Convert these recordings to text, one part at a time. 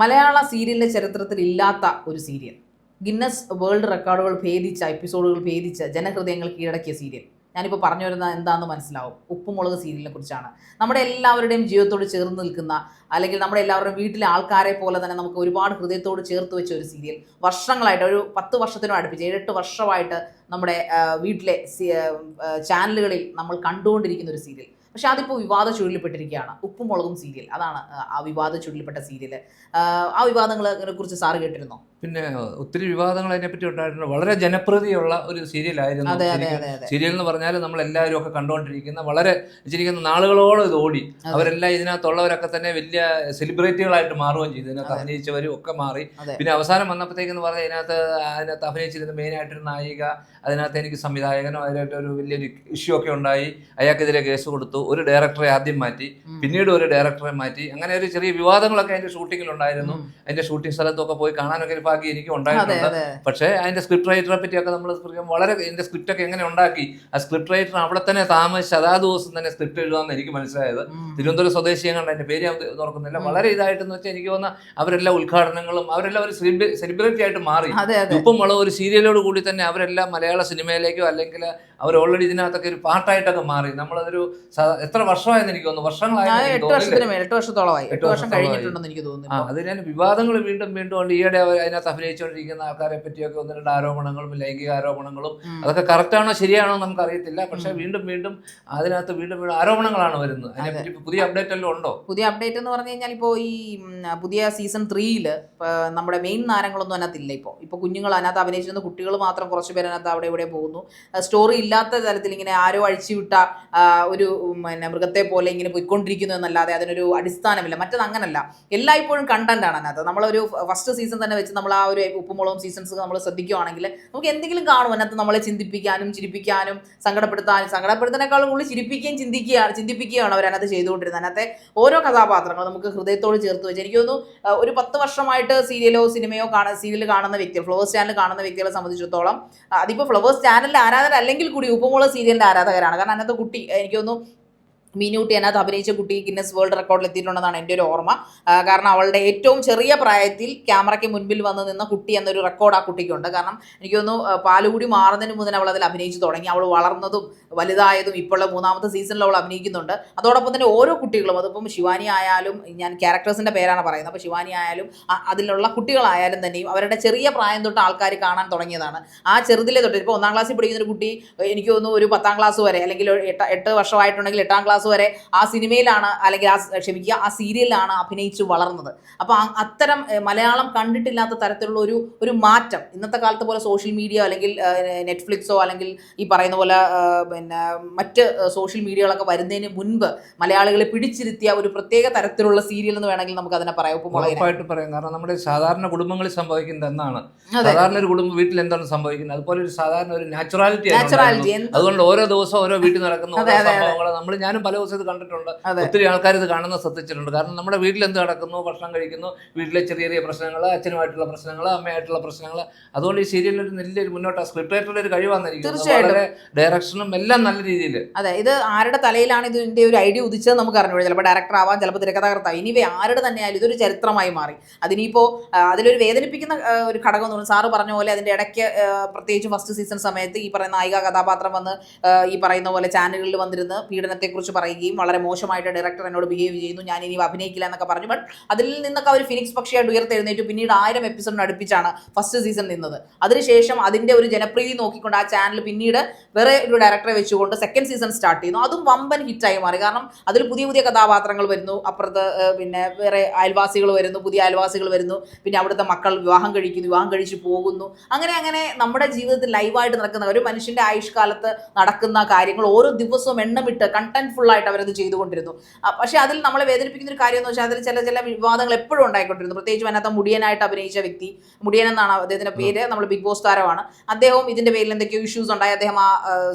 മലയാള സീരിയലിന്റെ ചരിത്രത്തിൽ ഇല്ലാത്ത ഒരു സീരിയൽ, ഗിന്നസ് വേൾഡ് റെക്കോർഡുകൾ ഭേദിച്ച എപ്പിസോഡുകൾ ഭേദിച്ച ജനഹൃദയങ്ങൾ കീഴടക്കിയ സീരിയൽ. ഞാനിപ്പോൾ പറഞ്ഞു വരുന്നത് എന്താണെന്ന് മനസ്സിലാവും. ഉപ്പുമുളക് സീരിയലിനെ കുറിച്ചാണ്. നമ്മുടെ എല്ലാവരുടെയും ജീവിതത്തോട് ചേർന്ന് നിൽക്കുന്ന, അല്ലെങ്കിൽ നമ്മുടെ എല്ലാവരുടെയും വീട്ടിലെ ആൾക്കാരെ പോലെ തന്നെ നമുക്ക് ഒരുപാട് ഹൃദയത്തോട് ചേർത്ത് വെച്ച ഒരു സീരിയൽ. വർഷങ്ങളായിട്ട്, ഒരു 10 വർഷത്തിനും അടുപ്പിച്ച് 7-8 വർഷമായിട്ട് നമ്മുടെ വീട്ടിലെ ചാനലുകളിൽ നമ്മൾ കണ്ടുകൊണ്ടിരിക്കുന്ന ഒരു സീരിയൽ. പക്ഷെ അതിപ്പോൾ വിവാദ ചുഴലിപ്പെട്ടിരിക്കുകയാണ്. ഉപ്പുമുളകും സീരിയൽ, അതാണ് ആ വിവാദ ചുഴലിപ്പെട്ട സീരിയൽ. ആ വിവാദങ്ങളെ കുറിച്ച് സാറ് കേട്ടിരുന്നോ? പിന്നെ ഒത്തിരി വിവാദങ്ങൾ അതിനെപ്പറ്റി ഉണ്ടായിട്ടുണ്ട്. വളരെ ജനപ്രീതിയുള്ള ഒരു സീരിയലായിരുന്നു. സീരിയൽ എന്ന് പറഞ്ഞാൽ നമ്മളെല്ലാവരും ഒക്കെ കണ്ടുകൊണ്ടിരിക്കുന്ന, വളരെ വെച്ചിരിക്കുന്ന നാളുകളോളം ഇത് ഓടി. അവരെല്ലാം ഇതിനകത്തുള്ളവരൊക്കെ തന്നെ വലിയ സെലിബ്രിറ്റികളായിട്ട് മാറുകയും ചെയ്തു. ഇതിനകത്ത് അഭിനയിച്ചവരും ഒക്കെ മാറി. പിന്നെ അവസാനം വന്നപ്പോഴത്തേക്കെന്ന് പറഞ്ഞാൽ അതിനകത്ത് അഭിനയിച്ചിരുന്ന മെയിനായിട്ടൊരു നായിക, അതിനകത്ത് എനിക്ക് സംവിധായകനോ അതിനായിട്ട് ഒരു വലിയൊരു ഇഷ്യൂ ഒക്കെ ഉണ്ടായി. അയാൾക്കെതിരെ കേസ് കൊടുത്തു. ഒരു ഡയറക്ടറെ ആദ്യം മാറ്റി, പിന്നീട് ഒരു ഡയറക്ടറെ മാറ്റി. അങ്ങനെ ഒരു ചെറിയ വിവാദങ്ങളൊക്കെ അതിന്റെ ഷൂട്ടിങ്ങിലുണ്ടായിരുന്നു. അതിന്റെ ഷൂട്ടിംഗ് സ്ഥലത്തൊക്കെ പോയി കാണാനൊക്കെ ഒരു ഭാഗ്യം എനിക്ക് ഉണ്ടായിട്ടുണ്ട്. പക്ഷേ അതിന്റെ സ്ക്രിപ്റ്റ് റൈറ്ററെ പറ്റിയൊക്കെ നമ്മൾ വളരെ, ഇതിന്റെ സ്ക്രിപ്റ്റ് ഒക്കെ എങ്ങനെ ഉണ്ടാക്കി, ആ സ്ക്രിപ്റ്റ് റൈറ്റർ അവിടെ തന്നെ താമസിച്ച് അതാ ദിവസം തന്നെ സ്ക്രിപ്റ്റ് എഴുതാമെന്ന് എനിക്ക് മനസ്സിലായത്. തിരുവനന്തപുരം സ്വദേശിയെ കണ്ട് അതിന്റെ പേര് തുറക്കുന്നില്ല. വളരെ ഇതായിട്ടെന്ന് വെച്ചാൽ എനിക്ക് തോന്നുന്ന അവരെല്ലാം ഉദ്ഘാടനങ്ങളും അവരെല്ലാം ഒരു സെലിബ്രിറ്റി ആയിട്ട് മാറി. ഇപ്പം ഒരു സീരിയലോട് കൂടി തന്നെ അവരെല്ലാം മലയാള സിനിമയിലേക്കോ അല്ലെങ്കിൽ അവർ ഓൾറെഡി ഇതിനകത്തൊക്കെ ഒരു പാർട്ടായിട്ടൊക്കെ മാറി. നമ്മളതൊരു എത്ര വർഷമായെന്ന് എനിക്ക് തോന്നുന്നു, വർഷങ്ങളായി. 8 വർഷത്തോളമായി, 8 വർഷം കഴിഞ്ഞിട്ടുണ്ടെന്ന് എനിക്ക് തോന്നുന്നു. അത് ഞാൻ വിവാദങ്ങൾ വീണ്ടും കൊണ്ട് ഈയിടെ അതിനകത്ത് അഭിനയിച്ചുകൊണ്ടിരിക്കുന്ന ആൾക്കാരെ പറ്റിയൊക്കെ 1-2 ആരോപണങ്ങളും ലൈംഗിക ആരോപണങ്ങളും അതൊക്കെ കറക്റ്റാണോ ശരിയാണോ നമുക്ക് അറിയത്തില്ല. പക്ഷെ വീണ്ടും അതിനകത്ത് വീണ്ടും ആരോപണങ്ങളാണ് വരുന്നത്. അതിനെപ്പറ്റി പുതിയ അപ്ഡേറ്റ് എല്ലാം ഉണ്ടോ? പുതിയ അപ്ഡേറ്റ് എന്ന് പറഞ്ഞു കഴിഞ്ഞാൽ ഇപ്പോൾ ഈ പുതിയ സീസൺ 3 നമ്മുടെ മെയിൻ താരങ്ങളൊന്നും അതിനകത്തില്ല. ഇപ്പോൾ കുഞ്ഞുങ്ങൾ അതിനകത്ത് അഭിനയിച്ചിരുന്ന കുട്ടികൾ മാത്രം കുറച്ച് പേര് അതിനകത്ത് അവിടെ ഇവിടെ പോകുന്നു. സ്റ്റോറി ഇല്ലാത്ത തരത്തിൽ ഇങ്ങനെ ആരോ അഴിച്ചുവിട്ട ഒരു മൃഗത്തെ പോലെ ഇങ്ങനെ പോയിക്കൊണ്ടിരിക്കുന്നു എന്നല്ലാതെ അതിനൊരു അടിസ്ഥാനമില്ല. മറ്റത് അങ്ങനല്ല, എല്ലായ്പ്പോഴും കണ്ടന്റ് ആണ് അതിനകത്ത്. നമ്മളൊരു ഫസ്റ്റ് സീസൺ തന്നെ വെച്ച് നമ്മൾ ആ ഒരു ഉപ്പുമുളകും സീസൺസ് നമ്മൾ ശ്രദ്ധിക്കുകയാണെങ്കിൽ നമുക്ക് എന്തെങ്കിലും കാണും അതിനകത്ത്. നമ്മളെ ചിന്തിപ്പിക്കാനും ചിരിപ്പിക്കാനും സങ്കടപ്പെടുത്താനേക്കാളും കൂടുതൽ ചിന്തിപ്പിക്കുകയാണ് അവരതിനകത്ത് ചെയ്തുകൊണ്ടിരുന്നത്. അതിനകത്തെ ഓരോ കഥാപാത്രങ്ങളും നമുക്ക് ഹൃദയത്തോട് ചേർത്ത് വെച്ച്, എനിക്ക് തോന്നുന്നു ഒരു 10 വർഷമായിട്ട് സീരിയൽ കാണുന്ന വ്യക്തികൾ, ഫ്ലവേഴ്സ് ചാനൽ കാണുന്ന വ്യക്തികളെ സംബന്ധിച്ചിടത്തോളം, അതിപ്പോൾ ഫ്ലവേഴ്സ് ചാനലിലെ ആരാധകർ അല്ലെങ്കിൽ കൂടി ഉപ്പുമുളക് സീരിയലിന്റെ ആരാധകരാണ്. കാരണം അതിനകത്ത് കുട്ടി, എനിക്ക് തോന്നുന്നു മീനൂട്ടി അതിനകത്ത് അഭിനയിച്ച കുട്ടി ഗിന്നസ് വേൾഡ് റെക്കോർഡിൽ എത്തിയിട്ടുണ്ടെന്നാണ് എൻ്റെ ഒരു ഓർമ്മ. കാരണം അവളുടെ ഏറ്റവും ചെറിയ പ്രായത്തിൽ ക്യാമറയ്ക്ക് മുൻപിൽ വന്ന് നിന്ന കുട്ടി എന്നൊരു റെക്കോർഡ് ആ കുട്ടിക്കുണ്ട്. കാരണം എനിക്ക് തോന്നുന്നു പാലുകൂടി മാറുന്നതിന് മുതൽ അവൾ അതിൽ അഭിനയിച്ച് തുടങ്ങി. അവൾ വളർന്നതും വലുതായതും ഇപ്പോൾ 3ാമത്തെ സീസണിൽ അവൾ അഭിനയിക്കുന്നുണ്ട്. അതോടൊപ്പം തന്നെ ഓരോ കുട്ടികളും, അതിപ്പം ശിവാനി ആയാലും, ഞാൻ ക്യാരക്ടേഴ്സിൻ്റെ പേരാണ് പറയുന്നത്, അപ്പോൾ ശിവാനി ആയാലും അതിലുള്ള കുട്ടികളായാലും തന്നെയും അവരുടെ ചെറിയ പ്രായം തൊട്ട് ആൾക്കാർ കാണാൻ തുടങ്ങിയതാണ്. ആ ചെറുതിലെ തൊട്ട്, ഇപ്പോൾ 1ാം ക്ലാസ്സിൽ പഠിക്കുന്ന ഒരു കുട്ടി എനിക്ക് തോന്നുന്നു ഒരു 10ാം ക്ലാസ് വരെ, അല്ലെങ്കിൽ 8 വർഷമായിട്ടുണ്ടെങ്കിൽ 8ാം ക്ലാസ് വരെ ആ സിനിമയിലാണ്, അല്ലെങ്കിൽ ആ സീരിയലിലാണ് അഭിനയിച്ച് വളർന്നത്. അപ്പോൾ അത്തരം മലയാളം കണ്ടിട്ടില്ലാത്ത തരത്തിലുള്ള ഒരു മാറ്റം ഇന്നത്തെ കാലത്ത് പോലെ സോഷ്യൽ മീഡിയ അല്ലെങ്കിൽ നെറ്റ്ഫ്ലിക്സോ അല്ലെങ്കിൽ ഈ പറയുന്ന പോലെ പിന്നെ മറ്റ് സോഷ്യൽ മീഡിയകളൊക്കെ വരുന്നതിന് മുൻപ് മലയാളികളെ പിടിച്ചിരുത്തിയ ഒരു പ്രത്യേക തരത്തിലുള്ള സീരിയൽ എന്ന് വേണമെങ്കിൽ നമുക്ക് അതിനെ പറയാം. ഉറപ്പായിട്ട് പറയാം. കാരണം നമ്മുടെ സാധാരണ കുടുംബങ്ങളിൽ സംഭവിക്കുന്നത് എന്നാണ്, സാധാരണ ഒരു കുടുംബ വീട്ടിൽ എന്താണ് സംഭവിക്കുന്നത്, അതുപോലെ ഒരു സാധാരണ ഒരു നാച്ചുറാലിറ്റി. അതുകൊണ്ട് ഓരോ ദിവസവും ഓരോ വീട്ടിൽ നടക്കുന്ന സംഭവങ്ങൾ ഞാനും പല ദിവസം കണ്ടിട്ടുണ്ട്. ഒത്തിരി ആൾക്കാർ ഇത് കാണുന്ന ശ്രദ്ധിച്ചിട്ടുണ്ട്. കാരണം നമ്മുടെ വീട്ടിൽ എന്ത് നടക്കുന്നു, ഭക്ഷണം കഴിക്കുന്നു, വീട്ടിലെ ചെറിയ പ്രശ്നങ്ങൾ, അച്ഛനുമായിട്ടുള്ള പ്രശ്നങ്ങൾ, അമ്മയായിട്ടുള്ള പ്രശ്നങ്ങൾ. അതുകൊണ്ട് ഈ സീരിയലിൽ നല്ലൊരു മുന്നോട്ട് സ്ക്രിപ്റ്റ് റൈറ്ററുടെ ഒരു കഴിവാന്നിരിക്കും. വളരെ ഡയറക്ഷനും എല്ലാം നല്ല രീതിയിൽ. അതെ, ഇത് ആരുടെ തലയിലാണ് ഇതിന്റെ ഒരു ഐഡിയ ഉദിച്ചത് നമുക്ക് അറിഞ്ഞു. ചിലപ്പോൾ ഡയറക്ടർ ആവാം, ചിലപ്പോൾ തിരക്കഥാകൃത്താവും. ഇനിവേ ആരുടെ തന്നെയായാലും ഇതൊരു ചരിത്രമായി മാറി. അതിനിപ്പോൾ അതിലൊരു വേദനിപ്പിക്കുന്ന ഒരു ഘടകം എന്ന് പറഞ്ഞാൽ, സാറ് പറഞ്ഞ പോലെ അതിന്റെ ഇടയ്ക്ക് പ്രത്യേകിച്ച് ഫസ്റ്റ് സീസൺ സമയത്ത് ഈ പറയുന്ന നായിക കഥാപാത്രം വന്ന് ഈ പറയുന്ന പോലെ ചാനലുകളിൽ വന്നിരുന്ന് പീഡനത്തെക്കുറിച്ച് പറയുകയും വളരെ മോശമായിട്ട് ഡയറക്ടർ എന്നോട് ബിഹേവ് ചെയ്യുന്നു, ഞാൻ ഇനി അഭിനയിക്കില്ല എന്നൊക്കെ പറഞ്ഞു. ബട്ട് അതിൽ നിന്നൊക്കെ അവർ ഫിനിക്സ് പക്ഷിയായിട്ട് ഉയർത്തെഴുന്നേറ്റു. പിന്നീട് 1000 എപ്പിസോഡിന് അടുപ്പിച്ചാണ് ഫസ്റ്റ് സീസൺ നിന്നത്. അതിനുശേഷം അതിന്റെ ഒരു ജനപ്രീതി നോക്കിക്കൊണ്ട് ആ ചാനൽ പിന്നീട് വേറെ ഒരു ഡയറക്ടറെ വെച്ചുകൊണ്ട് സെക്കൻഡ് സീസൺ സ്റ്റാർട്ട് ചെയ്യുന്നു. അതും വമ്പൻ ഹിറ്റായി മാറി. കാരണം അതിൽ പുതിയ കഥാപാത്രങ്ങൾ വരുന്നു, അപ്പുറത്ത് പിന്നെ വേറെ അയൽവാസികൾ വരുന്നു, പുതിയ അയൽവാസികൾ വരുന്നു, പിന്നെ അവിടുത്തെ മക്കൾ വിവാഹം കഴിച്ചു പോകുന്നു. അങ്ങനെ നമ്മുടെ ജീവിതത്തിൽ ലൈവായിട്ട് നടക്കുന്ന ഒരു മനുഷ്യന്റെ ആയുഷ്കാലത്ത് നടക്കുന്ന കാര്യങ്ങൾ ഓരോ ദിവസവും എണ്ണമിട്ട് കണ്ടന്റ് ഫുള്ളായിട്ട് അവരത് ചെയ്തുകൊണ്ടിരുന്നു. പക്ഷേ അതിൽ നമ്മളെ വേദനിപ്പിക്കുന്ന ഒരു കാര്യം എന്ന് വെച്ചാൽ അതിൽ ചില വിവാദങ്ങൾ എപ്പോഴും ഉണ്ടായിക്കൊണ്ടിരുന്നു. പ്രത്യേകിച്ച് അതിനകത്ത് മുടിയനായിട്ട് അഭിനയിച്ച വ്യക്തി, മുടിയൻ എന്നാണ് അദ്ദേഹത്തിന്റെ പേര്, നമ്മൾ ബിഗ് ബോസ് താരമാണ്. അദ്ദേഹവും ഇതിന്റെ പേരിൽ എന്തൊക്കെയോ ഇഷ്യൂസ് ഉണ്ടായി. അദ്ദേഹം ആ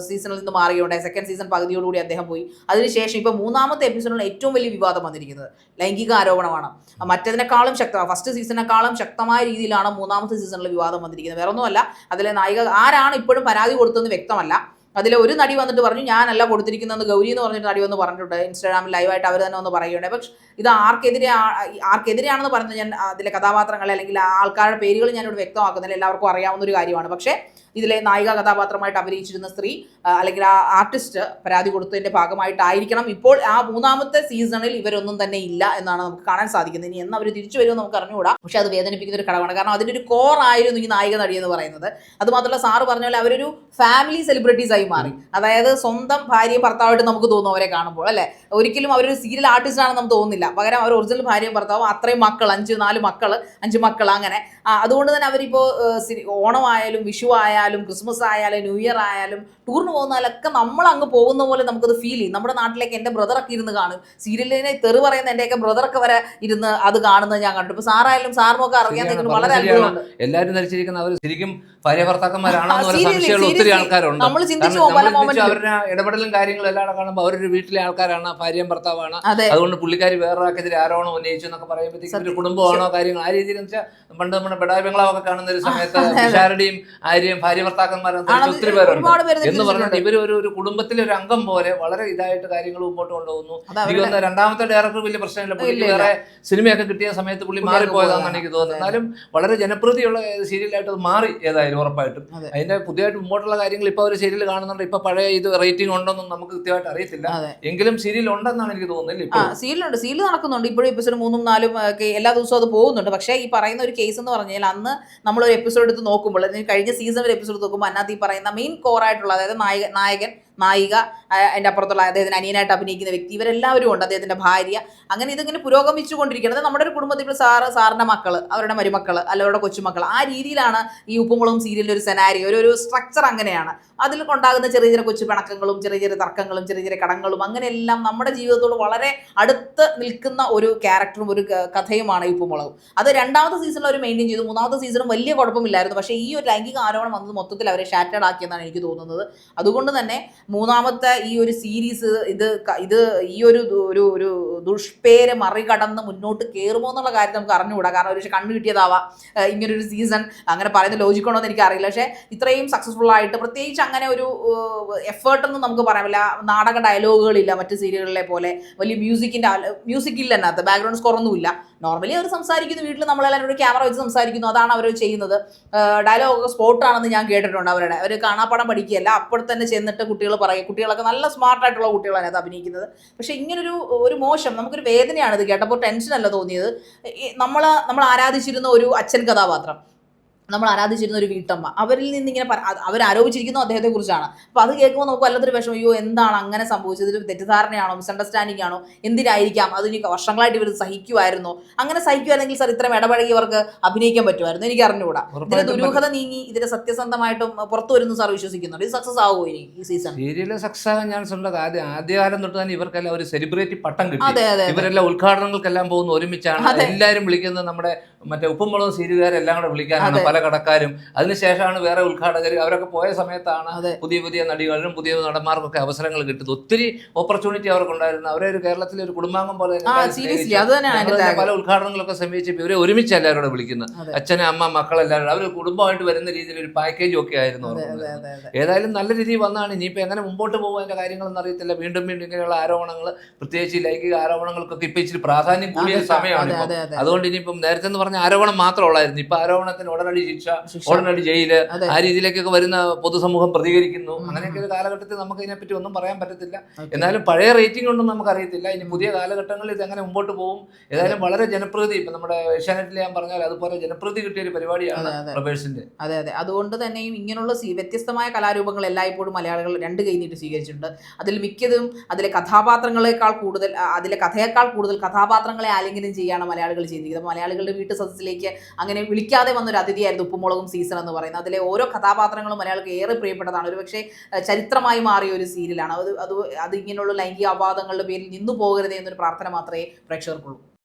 സീസണിൽ നിന്ന് മാറിയുണ്ടായി. സെക്കൻഡ് സീസൺ പകുതിയോടുകൂടി അദ്ദേഹം പോയി. അതിനുശേഷം ഇപ്പോൾ 3ാമത്തെ എപ്പിസോഡിൽ ഏറ്റവും വലിയ വിവാദം വന്നിരിക്കുന്നത് ലൈംഗിക ആരോപണമാണ്. മറ്റതിനേക്കാളും ഫസ്റ്റ് സീസണിനേക്കാളും ശക്തമായ രീതിയിലാണ് 3ാമത്തെ സീസണിൽ വിവാദം വന്നിരിക്കുന്നത്. വേറെ ഒന്നുമല്ല, അതിലെ നായിക ആരാണ് ഇപ്പോഴും പരാതി കൊടുത്തതെന്ന് വ്യക്തമല്ല. അതിലെ ഒരു നടി വന്നിട്ട് പറഞ്ഞു ഞാനല്ല കൊടുത്തിരിക്കുന്നതെന്ന് ഗൗരി എന്ന് പറഞ്ഞിട്ട് നടി വന്ന് പറഞ്ഞിട്ടുണ്ട്. ഇൻസ്റ്റാഗ്രാമിൽ ലൈവായിട്ട് അവർ തന്നെ ഒന്ന് പറയുകയുണ്ട്. പക്ഷേ ഇത് ആർക്കെതിരെയാണെന്ന് പറയുന്നത് ഞാൻ അതിലെ കഥാപാത്രങ്ങളെ അല്ലെങ്കിൽ ആൾക്കാരുടെ പേരുകൾ ഞാനിവിടെ വ്യക്തമാക്കുന്നില്ല, എല്ലാവർക്കും അറിയാവുന്ന ഒരു കാര്യമാണ്. പക്ഷേ ഇതിലെ നായിക കഥാപാത്രമായിട്ട് അഭിനയിച്ചിരുന്ന സ്ത്രീ അല്ലെങ്കിൽ ആ ആർട്ടിസ്റ്റ് പരാതി കൊടുത്തതിന്റെ ഭാഗമായിട്ടായിരിക്കണം ഇപ്പോൾ ആ 3ാമത്തെ സീസണിൽ ഇവരൊന്നും തന്നെ ഇല്ല എന്നാണ് നമുക്ക് കാണാൻ സാധിക്കുന്നത്. ഇനി എന്ന് അവർ തിരിച്ചു വരുമെന്ന് നമുക്ക് അറിഞ്ഞുകൂടാ. പക്ഷെ അത് വേദനിപ്പിക്കുന്ന ഒരു ഘടകമാണ്. കാരണം അതിന്റെ ഒരു കോർ ആയിരുന്നു ഈ നായിക നടി എന്ന് പറയുന്നത്. അതുമാത്രമല്ല സാറ് പറഞ്ഞ പോലെ അവരൊരു ഫാമിലി സെലിബ്രിറ്റീസ് ആയി മാറി. അതായത് സ്വന്തം ഭാര്യയും ഭർത്താവായിട്ട് നമുക്ക് തോന്നും അവരെ കാണുമ്പോൾ, അല്ലെ? ഒരിക്കലും അവരൊരു സീരിയൽ ആർട്ടിസ്റ്റ് ആണെന്ന് നമുക്ക് തോന്നുന്നില്ല. പകരം അവർ ഒറിജിനൽ ഭാര്യയും ഭർത്താവും, അത്രയും മക്കൾ, 5 മക്കൾ അങ്ങനെ. അതുകൊണ്ട് തന്നെ അവരിപ്പോൾ ഓണമായാലും വിഷു ആയാലും ക്രിസ്മസ് ആയാലും ന്യൂ ഇയർ ആയാലും ടൂറിന് പോകുന്നാലൊക്കെ നമ്മൾ അങ്ങ് പോകുന്ന പോലെ നമുക്കത് ഫീൽ ചെയ്യും. നമ്മുടെ നാട്ടിലേക്ക് എൻ്റെ ബ്രദറൊക്കെ ഇരുന്ന് കാണും. സീരിയലിനെ തെറി പറയുന്ന എൻ്റെയൊക്കെ ബ്രദറൊക്കെ വരെ ഇരുന്ന് അത് കാണുന്നത് ഞാൻ കണ്ടു. ഇപ്പൊ സാറായാലും സാറിനൊക്കെ അറിയാൻ വളരെ അത്ഭുതമുണ്ട്. എല്ലാവരും ധരിച്ചിരിക്കുന്ന അവർ ശരിക്കും ഭാര്യ ഭർത്താക്കന്മാരാണോ ഒത്തിരി ആൾക്കാരുണ്ട്. നമ്മൾ ചിന്തിച്ചു അവരുടെ ഇടപെടലും കാര്യങ്ങളും എല്ലാം കാണുമ്പോൾ അവരൊരു വീട്ടിലെ ആൾക്കാരാണ്, ഭാര്യയും ഭർത്താവാണ്. അതുകൊണ്ട് പുള്ളിക്കാരി വേറൊരാൾക്കെതിരെ ആരോപണം ഉന്നയിച്ചു എന്നൊക്കെ പറയുമ്പോഴത്തേക്കും ഒരു കുടുംബമാണോ കാര്യങ്ങൾ ആ രീതിയിൽ വെച്ചാൽ പണ്ട് നമ്മുടെ ബഡായി ബംഗ്ലാവൊക്കെ കാണുന്ന ഒരു സമയത്ത് പിഷാരുടെയും ആര്യയും ഭാര്യ ഭർത്താക്കന്മാരും ഒത്തിരി പേരുണ്ട് എന്ന് പറഞ്ഞിട്ട് ഇവർ ഒരു കുടുംബത്തിലെ ഒരു അംഗം പോലെ വളരെ ഇതായിട്ട് കാര്യങ്ങൾ മുമ്പോട്ട് കൊണ്ടുപോകുന്നു. എനിക്ക് തോന്നുന്നു 2ാമത്തെ ഡയറക്ടർ വലിയ പ്രശ്നമില്ല, പുള്ളിക്ക് വേറെ സിനിമയൊക്കെ കിട്ടിയ സമയത്ത് പുള്ളി മാറിപ്പോയതാണെന്നാണ് എനിക്ക് തോന്നുന്നത്. എന്നാലും വളരെ ജനപ്രീതിയുള്ള സീരിയലായിട്ട് അത് മാറി ഏതായാലും ഉറപ്പായിട്ടും. അതിന്റെ പുതിയതായിട്ട് മുമ്പോട്ടുള്ള കാര്യങ്ങൾ ഇപ്പൊ ഒരു സീരിയൽ കാണുന്നുണ്ട്. ഇപ്പൊ പഴയ ഇത് റേറ്റിംഗ് ഉണ്ടോന്നും നമുക്ക് കൃത്യമായിട്ട് അറിയത്തില്ല, എങ്കിലും സീരിയൽ ഉണ്ടെന്നാണ് എനിക്ക് തോന്നുന്നില്ല. സീരിയലുണ്ട്, സീരിയൽ നടക്കുന്നുണ്ട് ഇപ്പോഴും. എപ്പിസോഡ് 3ഉം 4ഉം ഒക്കെ എല്ലാ ദിവസവും അത് പോകുന്നുണ്ട്. പക്ഷേ ഈ പറയുന്ന ഒരു കേസ് എന്ന് പറഞ്ഞാൽ അന്ന് നമ്മളൊരു എപ്പിസോഡ് എടുത്ത് നോക്കുമ്പോൾ, കഴിഞ്ഞ സീസൺ ഒരു എപ്പിസോഡ് നോക്കുമ്പോൾ അതിനകത്ത് ഈ പറയുന്ന മെയിൻ കോറായിട്ടുള്ള, അതായത് നായകൻ, നായിക, അതിൻ്റെ അപ്പുറത്തുള്ള അദ്ദേഹത്തിന് അനിയനായിട്ട് അഭിനയിക്കുന്ന വ്യക്തി, ഇവരെല്ലാവരും ഉണ്ട്, അദ്ദേഹത്തിൻ്റെ ഭാര്യ. അങ്ങനെ ഇതിങ്ങനെ പുരോഗമിച്ചുകൊണ്ടിരിക്കുന്നത്. നമ്മുടെ ഒരു കുടുംബത്തിൽ ഇപ്പോൾ സാറിൻ്റെ മക്കൾ, അവരുടെ മരുമക്കൾ, അവരുടെ കൊച്ചുമക്കൾ, ആ രീതിയിലാണ് ഈ ഉപ്പുമുളകും സീരിയലിൻ്റെ ഒരു സെനാരിയോ, ഒരു സ്ട്രക്ചർ അങ്ങനെയാണ്. അതിൽ ഉണ്ടാകുന്ന ചെറിയ ചെറിയ കൊച്ചു പിണക്കങ്ങളും ചെറിയ ചെറിയ തർക്കങ്ങളും ചെറിയ ചെറിയ കടങ്ങളും അങ്ങനെയെല്ലാം നമ്മുടെ ജീവിതത്തോട് വളരെ അടുത്ത് നിൽക്കുന്ന ഒരു ക്യാരക്ടറും ഒരു കഥയുമാണ് ഈ ഉപ്പുമുളകും. അത് 2ാമത്തെ സീസണിൽ അവർ മെയിൻറ്റെയിൻ ചെയ്തു. 3ാമത്തെ സീസണും വലിയ കുഴപ്പമില്ലായിരുന്നു. പക്ഷേ ഈ ഒരു ലൈംഗിക ആരോപണം വന്നത് മൊത്തത്തിൽ അവരെ ഷാറ്റേഡ് ആക്കിയെന്നാണ് എനിക്ക് തോന്നുന്നത്. അതുകൊണ്ട് തന്നെ 3ാമത്തെ ഈ ഒരു സീരീസ് ഇത് ഈ ഒരു ദുഷ്പേര് മറികടന്ന് മുന്നോട്ട് കയറുമോ എന്നുള്ള കാര്യം നമുക്ക് അറിഞ്ഞുകൂടാ. കാരണം ഒരു കണ്ണു കിട്ടിയതാവാം ഇങ്ങനൊരു സീസൺ, അങ്ങനെ പറയുന്ന ലോജിക്കണോ എന്ന് എനിക്കറിയില്ല. പക്ഷേ ഇത്രയും സക്സസ്ഫുൾ ആയിട്ട്, പ്രത്യേകിച്ച് അങ്ങനെ ഒരു എഫേർട്ടൊന്നും നമുക്ക് പറയാമില്ല. നാടക ഡയലോഗുകളില്ല മറ്റ് സീരിയലുകളിലെ പോലെ, വലിയ മ്യൂസിക്കില്ല അതിനകത്ത്, ബാക്ക്ഗ്രൗണ്ട് സ്കോർ ഒന്നുമില്ല. നോർമലി അവർ സംസാരിക്കുന്നു, വീട്ടിൽ നമ്മളെല്ലാവരും ഒരു ക്യാമറ വെച്ച് സംസാരിക്കുന്നു, അതാണ് അവർ ചെയ്യുന്നത്. ഡയലോഗൊക്കെ സ്പോട്ടാണെന്ന് ഞാൻ കേട്ടിട്ടുണ്ട്. അവർ കാണാപ്പാടം പഠിക്കുകയല്ല, അപ്പോൾ തന്നെ ചെന്നിട്ട് കുട്ടികളൊക്കെ നല്ല സ്മാർട്ടായിട്ടുള്ള കുട്ടികളാണ് അതിനകത്ത് അഭിനയിക്കുന്നത്. പക്ഷെ ഇങ്ങനൊരു മോശം, നമുക്കൊരു വേദനയാണ് ഇത് കേട്ടപ്പോൾ. ടെൻഷനല്ല തോന്നിയത്. നമ്മൾ ആരാധിച്ചിരുന്ന ഒരു അച്ഛൻ കഥാപാത്രം, നമ്മൾ ആരാധിച്ചിരുന്ന ഒരു വീട്ടമ്മ, അവരിൽ നിന്ന് ഇങ്ങനെ അവരാരോപിച്ചിരിക്കുന്നു അദ്ദേഹത്തെ കുറിച്ചാണ്. അപ്പോൾ അത് കേൾക്കുമ്പോൾ നമുക്ക് വല്ലാത്തൊരു വിഷമം. അയ്യോ എന്താണ് അങ്ങനെ സംഭവിച്ചത്? ഒരു തെറ്റിദ്ധാരണയാണോ, മിസ്അണ്ടർസ്റ്റാൻഡിംഗ് ആണോ, എന്തിനായിരിക്കാം? അതിന് വർഷങ്ങളായിട്ട് ഇവർ സഹിക്കുമായിരുന്നോ? അങ്ങനെ സഹിക്കുമായിരുന്നെങ്കിൽ സാർ ഇത്രയും ഇടപഴകിയവർക്ക് അഭിനയിക്കാൻ പറ്റുമായിരുന്നു. എനിക്ക് അറിഞ്ഞുകൂടാ. ഇതിന്റെ ദുരൂഹത നീങ്ങി ഇതിന്റെ സത്യസന്ധമായിട്ടും പുറത്തു വരുന്നു സാർ വിശ്വസിക്കുന്നുണ്ട്. ഇത് സക്സസ് ആവുമോ ഇനി ഈ സീസൺ? സീരിയൽ സക്സസ് ആകാൻ ചാൻസ് ഉണ്ട്. ആദ്യകാലം തൊട്ട് തന്നെ ഇവർക്കെല്ലാം ഒരു സെലിബ്രിറ്റി പട്ടം കിട്ടി. ഇവരെല്ലാം ഉദ്ഘാടനങ്ങൾക്കെല്ലാം പോകുന്ന ഒരുമിച്ചാണ്. എല്ലാവരും വിളിക്കുന്നത് നമ്മുടെ മറ്റേ ഉപ്പുമുളകും സീരിയലുകാരെല്ലാം കൂടെ വിളിക്കാനാണ്, പല കടക്കാരും. അതിനുശേഷമാണ് വേറെ ഉദ്ഘാടകർ. അവരൊക്കെ പോയ സമയത്താണ് പുതിയ നടികളിലും പുതിയ നടന്മാർക്കൊക്കെ അവസരങ്ങൾ കിട്ടുന്നത്. ഒത്തിരി ഓപ്പർച്യൂണിറ്റി അവർക്കുണ്ടായിരുന്നു. അവരെ ഒരു കേരളത്തിലെ ഒരു കുടുംബാംഗം പോലെ പല ഉദ്ഘാടനങ്ങളൊക്കെ സമീപിച്ചപ്പോൾ ഇവരെ ഒരുമിച്ച് എല്ലാവരോടും വിളിക്കുന്നത്. അച്ഛനെ, അമ്മ, മക്കളെല്ലാവരും അവർ കുടുംബമായിട്ട് വരുന്ന രീതിയിൽ ഒരു പാക്കേജും ഒക്കെ ആയിരുന്നു. ഏതായാലും നല്ല രീതിയിൽ വന്നാണ്. ഇനിയിപ്പോൾ എങ്ങനെ മുമ്പോട്ട് പോകും അതിന്റെ കാര്യങ്ങളൊന്നും അറിയത്തില്ല. വീണ്ടും ഇങ്ങനെയുള്ള ആരോപണങ്ങൾ, പ്രത്യേകിച്ച് ലൈംഗിക ആരോപണങ്ങൾക്കൊക്കെ ഇപ്പൊ ഇച്ചിരി പ്രാധാന്യം കൂടിയ സമയമാണ്. അതുകൊണ്ട് ഇനിയിപ്പം നേരത്തെ എന്ന് പറഞ്ഞ ആരോപണം മാത്രമുള്ളായിരുന്നു. ഇപ്പൊ ആരോപണത്തിന് ഉടനടി ശിക്ഷ, ഉടനടി ജയില്, ആ രീതിയിലേക്കൊക്കെ വരുന്ന പൊതുസമൂഹം പ്രതികരിക്കുന്നു. അങ്ങനെയൊക്കെ ഒരു കാലഘട്ടത്തിൽ നമുക്ക് ഇതിനെപ്പറ്റി ഒന്നും പറയാൻ പറ്റത്തില്ല. എന്നാലും പഴയ റേറ്റിംഗ് ഒന്നും നമുക്ക് അറിയത്തില്ല. ഇനി പുതിയ കാലഘട്ടങ്ങളിൽ ഇത് എങ്ങനെ മുമ്പോട്ട് പോകും. ഏതായാലും വളരെ ജനപ്രീതി, ഇപ്പൊ നമ്മുടെ ഏഷ്യാനെറ്റിൽ ഞാൻ പറഞ്ഞാൽ അതുപോലെ ജനപ്രീതി കിട്ടിയ ഒരു പരിപാടിയാണ് പ്രൊബേഴ്സിന്റെ. അതെ. അതുകൊണ്ട് തന്നെയും ഇങ്ങനെയുള്ള വ്യത്യസ്തമായ കലാരൂപങ്ങൾ എല്ലായ്പ്പോഴും മലയാളികൾ 2 കൈ നീട്ടി സ്വീകരിച്ചിട്ടുണ്ട്. അതിൽ മിക്കതും അതിലെ കഥാപാത്രങ്ങളെക്കാൾ കൂടുതൽ, അതിലെ കഥയേക്കാൾ കൂടുതൽ കഥാപാത്രങ്ങളെ ആലിംഗനം ചെയ്യാണ് മലയാളികൾ ചെയ്തിരിക്കുന്നത്. മലയാളികളുടെ വീട്ടു സദസ്സിലേക്ക് അങ്ങനെ വിളിക്കാതെ വന്നൊരു അതിഥിയായിരുന്നു ഉപ്പുമുളകും സീസൺ എന്ന് പറയുന്നത്. അതിലെ ഓരോ കഥാപാത്രങ്ങളും മലയാളികൾക്ക് ഏറെ പ്രിയപ്പെട്ടതാണ്. ഒരു പക്ഷേ ചരിത്രമായി മാറിയ ഒരു സീരിയലാണ് അത്. ഇങ്ങനെയുള്ള ലൈംഗിക അപവാദങ്ങളുടെ പേരിൽ നിന്നു പോകരുതേ എന്നൊരു പ്രാർത്ഥന മാത്രമേ പ്രേക്ഷകർക്കുള്ളൂ.